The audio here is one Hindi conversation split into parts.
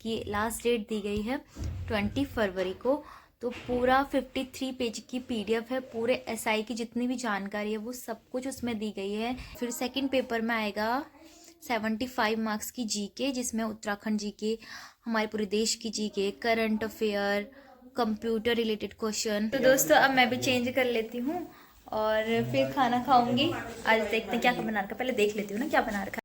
की लास्ट डेट दी गई है 20 फरवरी को। तो पूरा 53 पेज की पीडीएफ है, पूरे एसआई की जितनी भी जानकारी है वो सब कुछ उसमें दी गई है। फिर सेकंड पेपर में आएगा 75 मार्क्स की जीके, जिसमें उत्तराखंड जीके, हमारे पूरे देश की GK, current affair, computer related question. तो दोस्तों अब मैं भी चेंज कर लेती हूँ और फिर खाना खाऊंगी। आज देखते हैं क्या बना रखा, पहले देख लेती हूँ ना क्या बना रखा।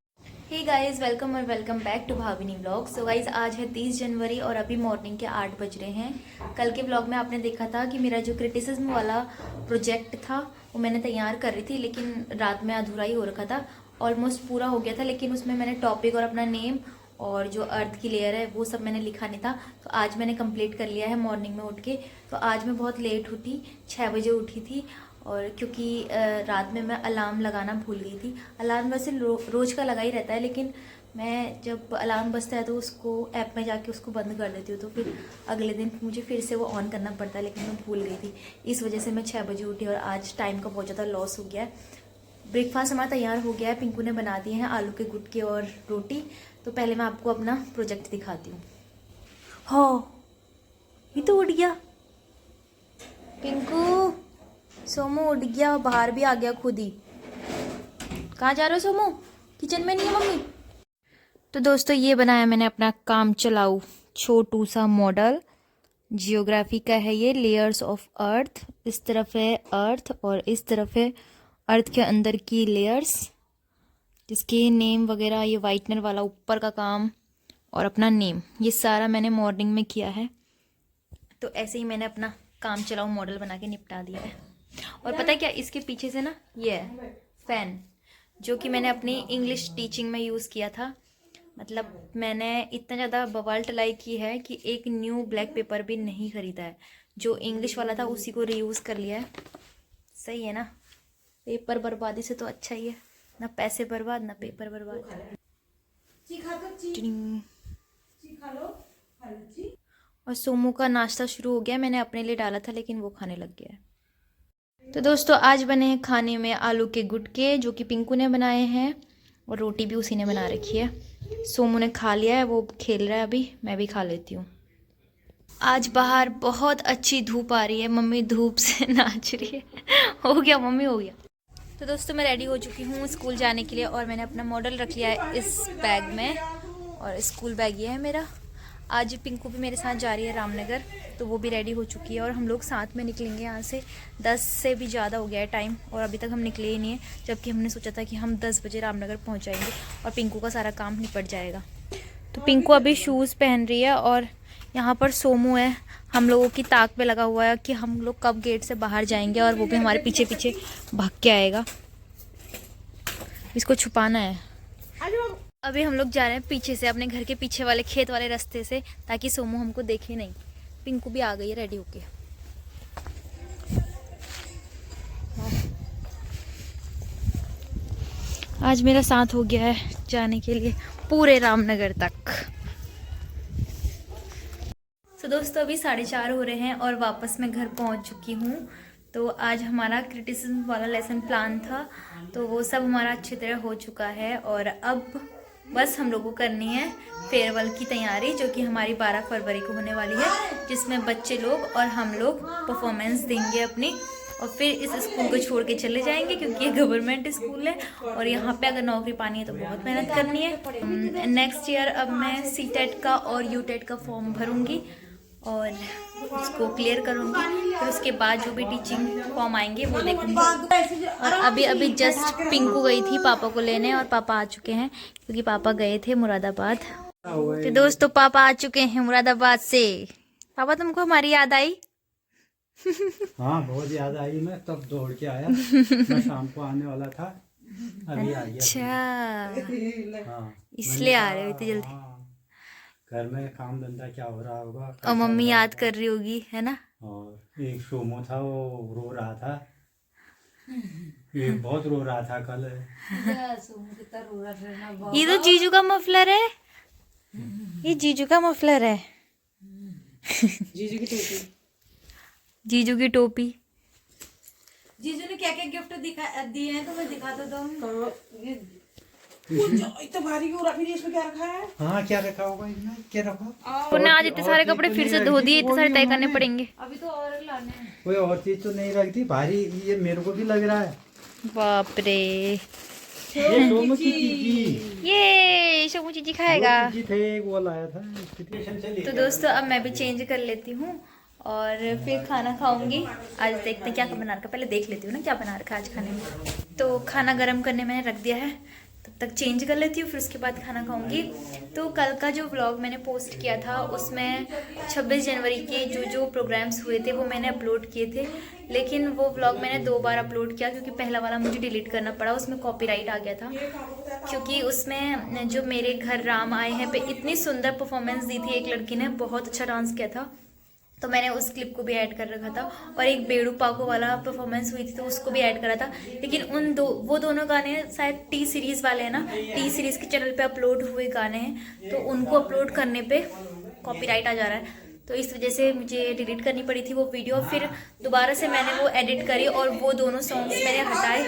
हे गाइस, वेलकम और welcome back to Bhavini vlog. So guys, आज है 30 जनवरी और अभी मॉर्निंग के 8 बज रहे हैं। कल के व्लॉग में आपने देखा था कि मेरा जो क्रिटिसिज्म वाला प्रोजेक्ट था वो मैंने तैयार कर रही थी, लेकिन रात में अधूरा ही हो रखा था। ऑलमोस्ट पूरा हो गया था, लेकिन उसमें मैंने टॉपिक और अपना नेम और जो अर्थ की लेयर है वो सब मैंने लिखा नहीं था। तो आज मैंने कंप्लीट कर लिया है मॉर्निंग में उठ के। तो आज मैं बहुत लेट उठी, 6 बजे उठी थी, और क्योंकि रात में मैं अलार्म लगाना भूल गई थी। अलार्म वैसे रोज़ का लगा ही रहता है, लेकिन मैं जब अलार्म बजता है तो उसको ऐप में जाके उसको बंद कर देती हूँ, तो फिर अगले दिन मुझे फिर से वो ऑन करना पड़ता है, लेकिन मैं भूल गई थी। इस वजह से मैं 6 बजे उठी और आज टाइम का बहुत ज़्यादा लॉस हो गया है। ब्रेकफास्ट हमारा तैयार हो गया है, पिंकू ने बना दिए हैं आलू के गुटके और रोटी। तो पहले मैं आपको अपना प्रोजेक्ट दिखाती हूँ। हो, ये तो उड़ गया पिंकू। सोमू उठ गया, बाहर भी आ गया खुद ही। कहाँ जा रहे हो सोमू? किचन में नहीं है मम्मी? तो दोस्तों ये बनाया मैंने अपना काम चलाऊ छोटू सा मॉडल। जियोग्राफी का है ये, लेयर्स ऑफ अर्थ। इस तरफ है अर्थ और इस तरफ है अर्थ के अंदर की लेयर्स, जिसके नेम वगैरह, ये वाइटनर वाला ऊपर का काम और अपना नेम, ये सारा मैंने मॉर्निंग में किया है। तो ऐसे ही मैंने अपना काम चलाऊ मॉडल बना के निपटा दिया है। और पता है क्या, इसके पीछे से ना ये है फैन, जो कि मैंने अपनी इंग्लिश टीचिंग में यूज़ किया था। मतलब मैंने इतना ज़्यादा बवाल टलाई की है कि एक न्यू ब्लैक पेपर भी नहीं खरीदा है। जो इंग्लिश वाला था उसी को रीयूज़ कर लिया है। सही है ना? पेपर बर्बादी से तो अच्छा ही है, ना पैसे बर्बाद ना पेपर बर्बाद। और सोमू का नाश्ता शुरू हो गया। मैंने अपने लिए डाला था लेकिन वो खाने लग गया है। तो दोस्तों आज बने हैं खाने में आलू के गुटके, जो कि पिंकू ने बनाए हैं, और रोटी भी उसी ने बना रखी है। सोमू ने खा लिया है, वो खेल रहा है अभी, मैं भी खा लेती हूँ। आज बाहर बहुत अच्छी धूप आ रही है, मम्मी धूप से नाच रही है। हो गया मम्मी, हो गया। तो दोस्तों मैं रेडी हो चुकी हूँ स्कूल जाने के लिए, और मैंने अपना मॉडल रख लिया है इस बैग में, और स्कूल बैग ये है मेरा। आज पिंकू भी मेरे साथ जा रही है रामनगर, तो वो भी रेडी हो चुकी है और हम लोग साथ में निकलेंगे यहाँ से। 10 से भी ज़्यादा हो गया है टाइम और अभी तक हम निकले ही नहीं है, जबकि हमने सोचा था कि हम 10 बजे रामनगर पहुँच जाएंगे और पिंकू का सारा काम निपट जाएगा। तो पिंकू अभी शूज़ पहन रही है और यहाँ पर सोमू है, हम लोगों की ताक पे लगा हुआ है कि हम लोग कब गेट से बाहर जाएंगे, और वो भी हमारे पीछे पीछे भाग के आएगा। इसको छुपाना है। अभी हम लोग जा रहे हैं पीछे से, अपने घर के पीछे वाले खेत वाले रास्ते से, ताकि सोमू हमको देखे नहीं। पिंकू भी आ गई है रेडी होके। आज मेरा साथ हो गया है जाने के लिए पूरे रामनगर तक। तो दोस्तों अभी 4:30 हो रहे हैं और वापस मैं घर पहुंच चुकी हूँ। तो आज हमारा क्रिटिसिज्म वाला लेसन प्लान था, तो वो सब हमारा अच्छी तरह हो चुका है, और अब बस हम लोगों को करनी है फेयरवेल की तैयारी, जो कि हमारी 12 फरवरी को होने वाली है, जिसमें बच्चे लोग और हम लोग परफॉर्मेंस देंगे अपनी, और फिर इस स्कूल को छोड़ के चले जाएंगे, क्योंकि ये गवर्नमेंट स्कूल है और यहाँ पे अगर नौकरी पानी है तो बहुत मेहनत करनी है। नेक्स्ट ईयर अब मैं सीटेट का और यूटेट का फॉर्म भरूंगी और उसको क्लियर करूंगी, फिर उसके बाद जो भी टीचिंग फॉर्म आएंगे वो देखूंगी। और अभी जस्ट पिंकू गई थी पापा को लेने, और पापा आ चुके हैं, क्योंकि पापा गए थे मुरादाबाद। तो दोस्तों पापा आ चुके हैं मुरादाबाद से। पापा तुमको हमारी याद आई? हाँ बहुत याद आई, मैं तब दौड़ के आया। मैं शाम को आने वाला था, अभी आ गया। अच्छा हाँ, इसलिए आ रहे हो इतनी जल्दी। हाँ, घर में काम धंधा क्या हो रहा होगा, और मम्मी याद कर रही होगी, है ना? और एक सोमो था वो रो रहा था, ये बहुत रो रहा था कल। ये तो जीजू का मफलर है, ये जीजू का मफलर है। जीजू की टोपी। जीजू की टोपी। जीजू ने क्या क्या गिफ्ट दिए हैं तो मैं दिखा देता हूँ। इतना भारी क्यों रखा? इसमें क्या रखा है? हाँ क्या रखा होगा इसमें, क्या रखा? तूने आज इतने सारे कपड़े फिर से धो दिए, इतने सारे तय करने पड़ेंगे। अभी तो और लाने हैं। कोई और चीज तो नहीं रखती भारी, ये मेरे को भी लग रहा है। बाप रे, ये सोमू की चीजी, ये शोमू चीजी खाएगा। वो चीजी थे, एक वो लाया था। तो दोस्तों अब मैं भी चेंज कर लेती हूँ और फिर खाना खाऊंगी। आज देखते हैं क्या बना रखा, पहले देख लेती हूँ ना क्या बना रखा आज खाने में। तो खाना गर्म करने मैंने रख दिया है, तब तक चेंज कर लेती हूँ, फिर उसके बाद खाना खाऊंगी। तो कल का जो व्लॉग मैंने पोस्ट किया था उसमें 26 जनवरी के जो प्रोग्राम्स हुए थे वो मैंने अपलोड किए थे, लेकिन वो व्लॉग मैंने 2 बार अपलोड किया क्योंकि पहला वाला मुझे डिलीट करना पड़ा, उसमें कॉपीराइट आ गया था। क्योंकि उसमें जो मेरे घर राम आए हैं पे इतनी सुंदर परफॉर्मेंस दी थी एक लड़की ने, बहुत अच्छा डांस किया था, तो मैंने उस क्लिप को भी ऐड कर रखा था। और एक बेड़ू पाको वाला परफॉर्मेंस हुई थी तो उसको भी ऐड करा था, लेकिन वो दोनों गाने शायद टी सीरीज़ वाले हैं ना, टी सीरीज़ के चैनल पे अपलोड हुए गाने हैं, तो उनको अपलोड करने पे कॉपीराइट आ जा रहा है, तो इस वजह से मुझे डिलीट करनी पड़ी थी वो वीडियो। फिर दोबारा से मैंने वो एडिट करी और वो दोनों सॉन्ग्स मैंने हटाए।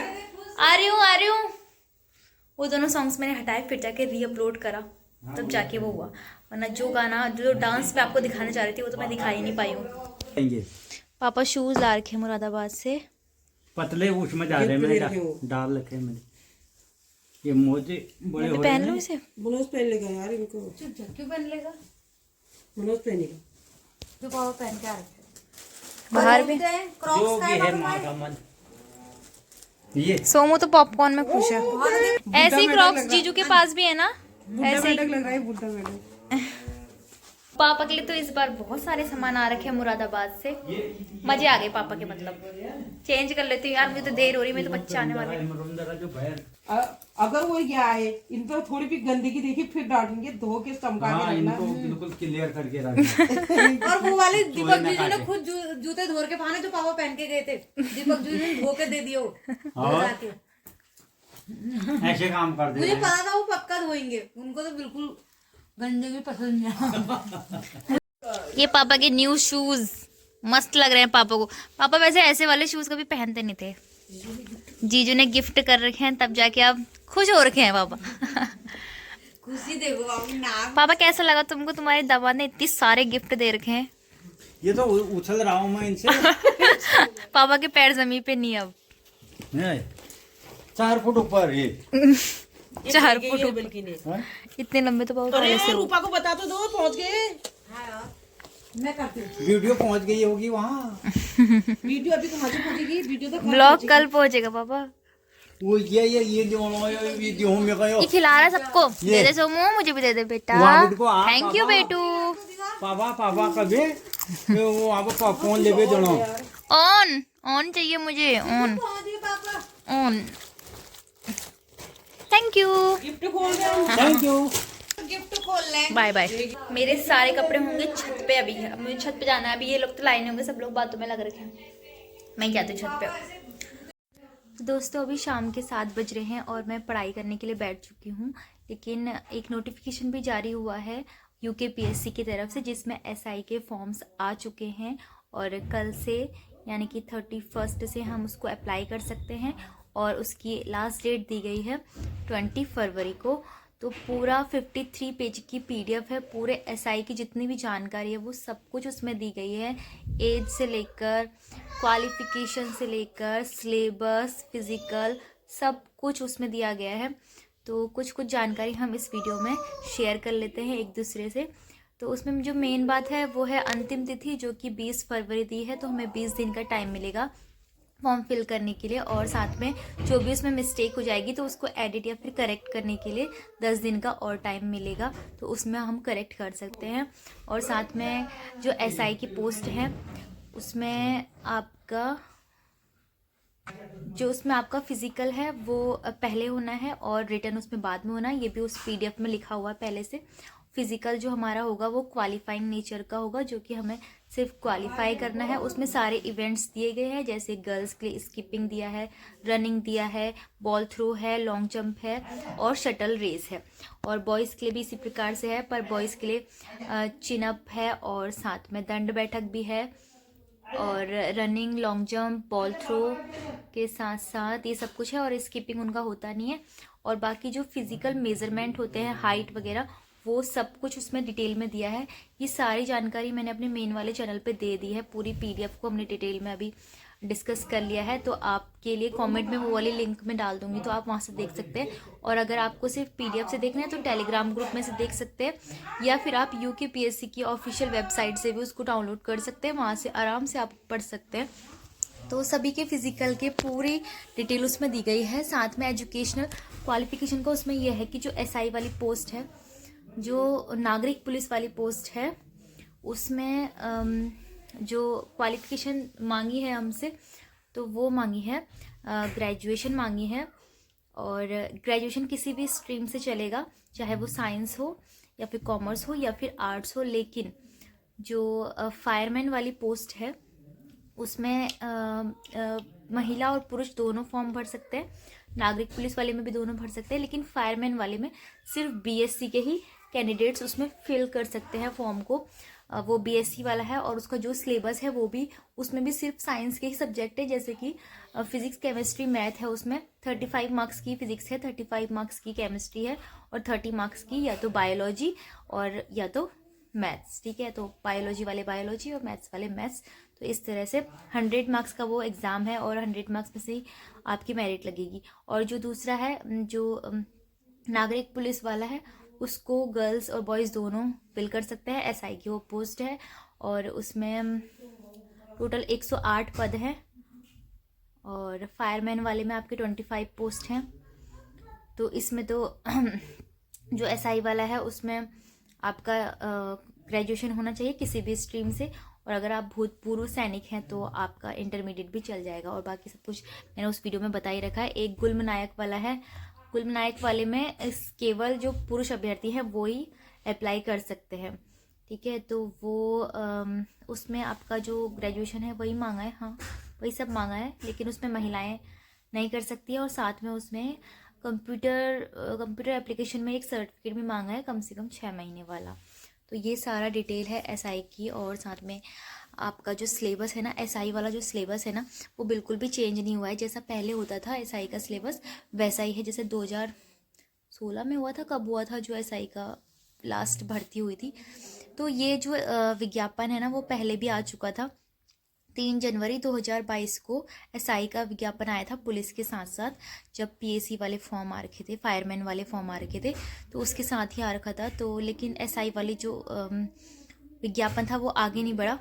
आ रही हूँ, वो दोनों सॉन्ग्स मैंने हटाए, फिर जाके री अपलोड करा, तब जाके वो हुआ, वरना जो गाना जो डांस पे आपको दिखाने जा रही थी वो तो मैं दिखा ही नहीं पाई हूँ। पापा शूज ला रखे मुरादाबाद से, पतले उसमें जा रहे मैंने डाल रखे मैंने, ये मोजे बड़े हो रहे पहन लो हैं। इसे। ब्लाउज पहन लेगा यार इनको। क्यों पहन लेगा? ब्लाउज पहनेगा जो पापा पहन के आ रखे बाहर भी। जो भी है माँ का मन। ये सोमू तो पॉपकॉर्न में खुश है। ऐसे ही क्रॉक्स जीजू के पास भी है ना, ऐसे ही। लग रहा है बुड्ढा मैडम। पापा के लिए तो इस बार बहुत सारे सामान आ रखे हैं मुरादाबाद से, मजे आ गए पापा के। मतलब चेंज कर लेती हूँ यार, मुझे तो देर हो रही, मेरे तो बच्चे आने वाले हैं। अगर वो ये आए, इन पर थोड़ी भी गंदगी देखी फिर डांटेंगे, धो के चमका के रखना। इनको बिल्कुल क्लियर करके रखना। और वो वाले दीपक जीजू ने खुद जूते धो के पहने जो पापा पहन के गए थे, दीपक जीजू ने धो के दे दिए वो। ऐसे काम कर दे। मुझे पता था वो पक्का धोएंगे, उनको तो बिल्कुल गंदगी पसंद नहीं। ये पापा के न्यू शूज मस्त लग रहे हैं पापा को। पापा वैसे ऐसे वाले शूज कभी पहनते नहीं थे, जीजू ने गिफ्ट कर रखे हैं तब जाके अब खुश हो रखे हैं पापा। खुशी देखो आप नाक। पापा कैसा लगा तुमको, तुम्हारी दामाद ने इतने सारे गिफ्ट दे रखे हैं? ये तो उछल रहा हूँ मैं इनसे। पापा के पैर जमीन पे नहीं अब। 4 फुट ऊपर ये 4 फुट ऊपर। बल्कि नहीं। इतने लंबे तो पापा अरे पहले से हो। रूपा को बता तो दो, पहुंच गए। मैं करती हूँ वीडियो पहुंच गई होगी वहाँ। वीडियो अभी कहाँ से पहुंचेगी? वीडियो तो ब्लॉग कल पहुंचेगा पापा। वो ये जो में गयो। ये खिला रहा है सबको। दे दे सोमू, मुझे भी दे दे बेटा। वहाँ बिटको आ, थैंक यू पापा। बेटू। पापा कभी वो आप पॉपकॉर्न लेके जाना। ऑन चाहिए मुझे, ऑन पापा। ऑन। थैंक यू, गिफ्ट खोल दे। Thank you. गिफ्ट खोल ले। Bye bye. मेरे सारे कपड़े होंगे छत पे अभी, अब मुझे छत पे जाना है। अभी ये लोग तो लाइन होंगे, सब लोग बातों में लग रखे हैं, मैं जाती हूँ छत पे। दोस्तों अभी शाम के 7 बज रहे हैं और मैं पढ़ाई करने के लिए बैठ चुकी हूँ, लेकिन एक नोटिफिकेशन भी जारी हुआ है UKPSC की तरफ से, जिसमें SI के फॉर्म्स आ चुके हैं और कल से यानी कि 31 से हम उसको अप्लाई कर सकते हैं और उसकी लास्ट डेट दी गई है 20 फरवरी को। तो पूरा 53 पेज की PDF है, पूरे SI की जितनी भी जानकारी है वो सब कुछ उसमें दी गई है, एज से लेकर क्वालिफिकेशन से लेकर सिलेबस, फिजिकल, सब कुछ उसमें दिया गया है। तो कुछ जानकारी हम इस वीडियो में शेयर कर लेते हैं एक दूसरे से। तो उसमें जो मेन बात है वो है अंतिम तिथि जो कि 20 फरवरी दी है, तो हमें 20 दिन का टाइम मिलेगा फॉर्म फिल करने के लिए, और साथ में जो भी उसमें मिस्टेक हो जाएगी तो उसको एडिट या फिर करेक्ट करने के लिए 10 दिन का और टाइम मिलेगा, तो उसमें हम करेक्ट कर सकते हैं। और साथ में जो SI की पोस्ट है उसमें आपका फिजिकल है वो पहले होना है और रिटर्न उसमें बाद में होना है, ये भी उस PDF में लिखा हुआ है पहले से। फिजिकल जो हमारा होगा वो क्वालिफाइंग नेचर का होगा, जो कि हमें सिर्फ क्वालिफाई करना है। उसमें सारे इवेंट्स दिए गए हैं, जैसे गर्ल्स के लिए स्किपिंग दिया है, रनिंग दिया है, बॉल थ्रो है, लॉन्ग जंप है और शटल रेस है। और बॉयज़ के लिए भी इसी प्रकार से है, पर बॉयज़ के लिए चिन अप है और साथ में दंड बैठक भी है और running, long jump, ball throw के साथ साथ ये सब कुछ है। और स्किपिंग उनका होता नहीं है। और बाकी जो फिजिकल मेजरमेंट होते हैं, हाइट वगैरह, वो सब कुछ उसमें डिटेल में दिया है। ये सारी जानकारी मैंने अपने मेन वाले चैनल पे दे दी है। पूरी पीडीएफ को हमने डिटेल में अभी डिस्कस कर लिया है। तो आपके लिए कमेंट में वो वाली लिंक में डाल दूंगी, तो आप वहाँ से देख सकते हैं। और अगर आपको सिर्फ पीडीएफ से देखना है तो टेलीग्राम ग्रुप में से देख सकते हैं, या फिर आप यूकेपीएससी की ऑफिशियल वेबसाइट से भी उसको डाउनलोड कर सकते हैं। वहाँ से आराम से आप पढ़ सकते हैं। तो सभी के फिजिकल के पूरी डिटेल उसमें दी गई है। साथ में एजुकेशनल क्वालिफिकेशन का उसमें यह है कि जो एसआई वाली पोस्ट है, जो नागरिक पुलिस वाली पोस्ट है, उसमें जो क्वालिफिकेशन मांगी है हमसे, तो वो मांगी है ग्रेजुएशन मांगी है। और ग्रेजुएशन किसी भी स्ट्रीम से चलेगा, चाहे वो साइंस हो या फिर कॉमर्स हो या फिर आर्ट्स हो। लेकिन जो फायरमैन वाली पोस्ट है, उसमें महिला और पुरुष दोनों फॉर्म भर सकते हैं। नागरिक पुलिस वाले में भी दोनों भर सकते हैं, लेकिन फायरमैन वाले में सिर्फ बीएससी के ही कैंडिडेट्स उसमें फिल कर सकते हैं फॉर्म को। वो बीएससी वाला है। और उसका जो सिलेबस है वो भी, उसमें भी सिर्फ साइंस के ही सब्जेक्ट है, जैसे कि फिजिक्स, केमिस्ट्री, मैथ है। उसमें 35 मार्क्स की फिजिक्स है, 35 मार्क्स की केमिस्ट्री है, और 30 मार्क्स की या तो बायोलॉजी और या तो मैथ्स। ठीक है, तो बायोलॉजी वाले बायोलॉजी और मैथ्स वाले मैथ्स। तो इस तरह से 100 मार्क्स का वो एग्ज़ाम है, और 100 मार्क्स में से ही आपकी मेरिट लगेगी। और जो दूसरा है, जो नागरिक पुलिस वाला है, उसको गर्ल्स और बॉयज़ दोनों फिल कर सकते हैं। एसआई की वो पोस्ट है, और उसमें टोटल 108 पद हैं। और फायरमैन वाले में आपके 25 पोस्ट हैं। तो इसमें तो जो एसआई वाला है, उसमें आपका ग्रेजुएशन होना चाहिए किसी भी स्ट्रीम से। और अगर आप भूतपूर्व सैनिक हैं तो आपका इंटरमीडिएट भी चल जाएगा। और बाकी सब कुछ मैंने उस वीडियो में बता ही रखा है। एक गुल्म नायक वाला है। गुल्म नायक वाले में केवल जो पुरुष अभ्यर्थी हैं वो ही अप्लाई कर सकते हैं। ठीक है, तो वो उसमें आपका जो ग्रेजुएशन है वही मांगा है। हाँ, वही सब मांगा है, लेकिन उसमें महिलाएं नहीं कर सकती है। और साथ में उसमें कंप्यूटर एप्लीकेशन में एक सर्टिफिकेट भी मांगा है, कम से कम 6 महीने वाला। तो ये सारा डिटेल है एसआई की। और साथ में आपका जो सिलेबस है ना, एसआई वाला जो सिलेबस है ना, वो बिल्कुल भी चेंज नहीं हुआ है। जैसा पहले होता था एसआई का सिलेबस, वैसा ही है जैसे 2016 में हुआ था। कब हुआ था जो एसआई का लास्ट भर्ती हुई थी। तो ये जो विज्ञापन है ना, वो पहले भी आ चुका था। 3 जनवरी 2022 को एसआई का विज्ञापन आया था पुलिस के साथ साथ, जब पीएसी वाले फॉर्म आ रखे थे, फायरमैन वाले फॉर्म आ रखे थे, तो उसके साथ ही आ रखा था। तो लेकिन एसआई वाली जो विज्ञापन था वो आगे नहीं बढ़ा।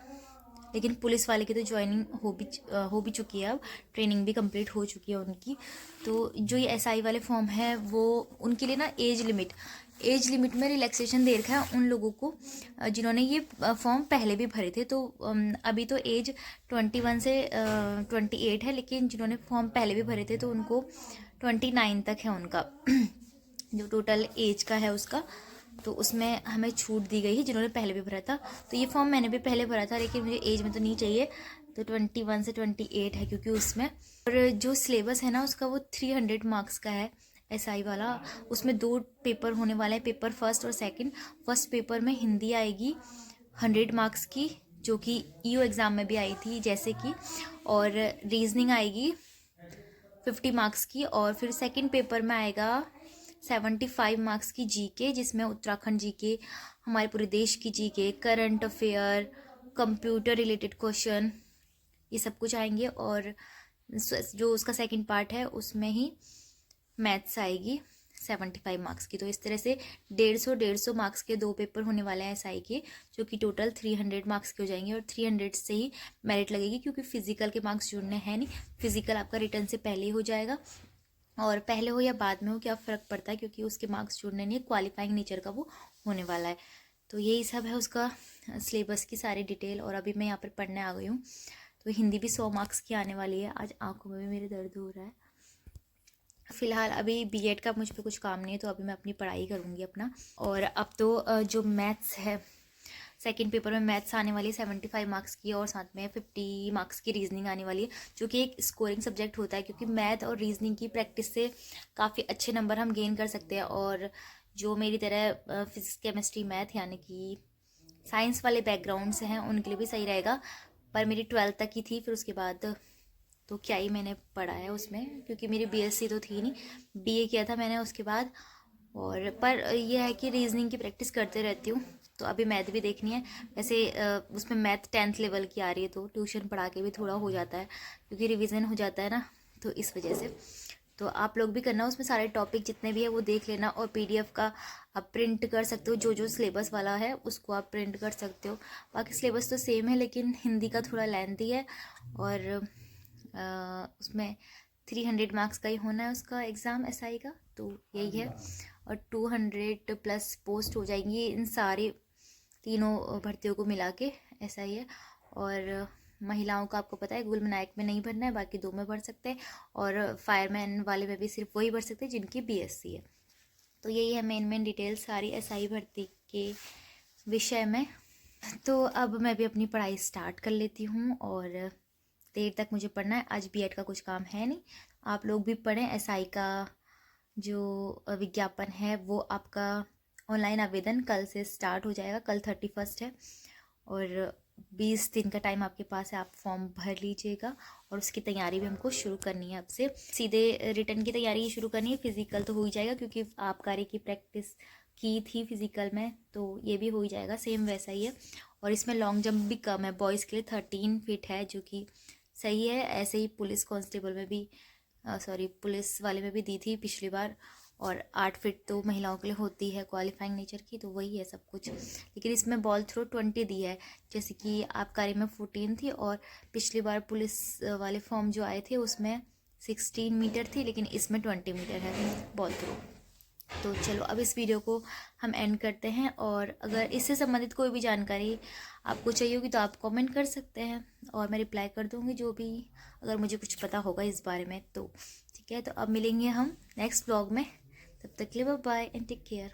लेकिन पुलिस वाले की तो ज्वाइनिंग हो भी चुकी है, अब ट्रेनिंग भी कंप्लीट हो चुकी है उनकी। तो जो ये एसआई वाले फॉर्म है, वो उनके लिए ना एज लिमिट में रिलैक्सेशन दे रखा है उन लोगों को जिन्होंने ये फॉर्म पहले भी भरे थे। तो अभी तो एज 21 से 28 है, लेकिन जिन्होंने फॉर्म पहले भी भरे थे तो उनको 29 तक है उनका जो टोटल एज का है उसका। तो उसमें हमें छूट दी गई है जिन्होंने पहले भी भरा था। तो ये फॉर्म मैंने भी पहले भरा था, लेकिन मुझे एज में तो नहीं चाहिए, तो 21 से 28 है क्योंकि उसमें। और जो सिलेबस है ना उसका, वो 300 मार्क्स का है एसआई वाला। उसमें 2 पेपर होने वाले हैं, पेपर फर्स्ट और सेकंड। फर्स्ट पेपर में हिंदी आएगी 100 मार्क्स की, जो कि ईओ एग्ज़ाम में भी आई थी जैसे कि। और रीजनिंग आएगी 50 मार्क्स की। और फिर सेकंड पेपर में आएगा 75 मार्क्स की जीके, जिसमें उत्तराखंड जीके, हमारे पूरे देश की GK, current affair, computer related question, ये सब कुछ आएंगे। और जो उसका सेकंड पार्ट है उसमें ही मैथ्स आएगी 75 मार्क्स की। तो इस तरह से 150 मार्क्स के 2 पेपर होने वाले हैं एसआई के, जो कि टोटल 300 मार्क्स के हो जाएंगे। और 300 से ही मेरिट लगेगी, क्योंकि फिजिकल के मार्क्स जुड़ने हैं नहीं। फिजिकल आपका रिटर्न से पहले ही हो जाएगा, और पहले हो या बाद में हो क्या फ़र्क पड़ता है, क्योंकि उसके मार्क्स जुड़ने नहीं, क्वालिफाइंग नेचर का वो होने वाला है। तो यही सब है उसका सिलेबस की सारी डिटेल। और अभी मैं यहाँ पर पढ़ने आ गई हूँ। तो हिंदी भी 100 मार्क्स की आने वाली है। आज आंखों में भी मेरे दर्द हो रहा है। फ़िलहाल अभी बीएड का मुझ पे कुछ काम नहीं है, तो अभी मैं अपनी पढ़ाई करूँगी अपना। और अब तो जो मैथ्स है, सेकंड पेपर में मैथ्स आने वाली है 75 मार्क्स की, और साथ में 50 मार्क्स की रीजनिंग आने वाली है, जो कि एक स्कोरिंग सब्जेक्ट होता है, क्योंकि मैथ और रीजनिंग की प्रैक्टिस से काफ़ी अच्छे नंबर हम गेन कर सकते हैं। और जो मेरी तरह फिजिक्स, केमिस्ट्री, मैथ यानी कि साइंस वाले बैकग्राउंड से हैं, उनके लिए भी सही रहेगा। पर मेरी 12th तक ही थी, फिर उसके बाद तो क्या ही मैंने पढ़ा है उसमें, क्योंकि मेरी बीएससी तो थी नहीं, बीए किया था मैंने उसके बाद। और पर यह है कि रीजनिंग की प्रैक्टिस करते रहती हूँ, तो अभी मैथ भी देखनी है। वैसे उसमें मैथ 10th लेवल की आ रही है, तो ट्यूशन पढ़ा के भी थोड़ा हो जाता है, क्योंकि रिवीजन हो जाता है ना, तो इस वजह से। तो आप लोग भी करना, उसमें सारे टॉपिक जितने भी है वो देख लेना, और पीडीएफ का आप प्रिंट कर सकते हो, जो जो सिलेबस वाला है उसको आप प्रिंट कर सकते हो। बाकी सिलेबस तो सेम है, लेकिन हिंदी का थोड़ा लेंथी है, और उसमें 300 मार्क्स का ही होना है उसका एग्ज़ाम एसआई का, तो यही है। और 200+ पोस्ट हो जाएंगी इन सारे तीनों भर्तियों को मिला के, ऐसा ही है। और महिलाओं का आपको पता है गुलम नायक में नहीं भरना है, बाकी 2 में भर सकते हैं, और फायरमैन वाले में भी सिर्फ वही भर सकते हैं जिनकी बीएससी है। तो यही है मेन डिटेल्स सारी एसआई भर्ती के विषय में। तो अब मैं भी अपनी पढ़ाई स्टार्ट कर लेती हूँ, और देर तक मुझे पढ़ना है। आज बीएड का कुछ काम है नहीं, आप लोग भी पढ़ें। एसआई का जो विज्ञापन है वो आपका ऑनलाइन आवेदन कल से स्टार्ट हो जाएगा, कल 31 है, और 20 दिन का टाइम आपके पास है, आप फॉर्म भर लीजिएगा। और उसकी तैयारी भी हमको शुरू करनी है, आपसे सीधे रिटर्न की तैयारी शुरू करनी है। फिजिकल तो हो ही जाएगा, क्योंकि आप कार्य की प्रैक्टिस की थी फिजिकल में, तो ये भी हो ही जाएगा, सेम वैसा ही है। और इसमें लॉन्ग जंप भी कम है, बॉयज़ के लिए 13 फीट है, जो कि सही है। ऐसे ही पुलिस कांस्टेबल में भी पुलिस वाले में भी दी थी पिछली बार, और 8 फीट तो महिलाओं के लिए होती है क्वालिफाइंग नेचर की, तो वही है सब कुछ। लेकिन इसमें बॉल थ्रो 20 दी है, जैसे कि आबकारी में 14 थी, और पिछली बार पुलिस वाले फॉर्म जो आए थे उसमें 16 मीटर थी, लेकिन इसमें 20 मीटर है बॉल थ्रो। तो चलो अब इस वीडियो को हम एंड करते हैं, और अगर इससे संबंधित कोई भी जानकारी आपको चाहिए होगी तो आप कमेंट कर सकते हैं, और मैं रिप्लाई कर दूँगी जो भी, अगर मुझे कुछ पता होगा इस बारे में तो। ठीक है, तो अब मिलेंगे हम नेक्स्ट ब्लॉग में, तब तक के लिए bye bye and take care.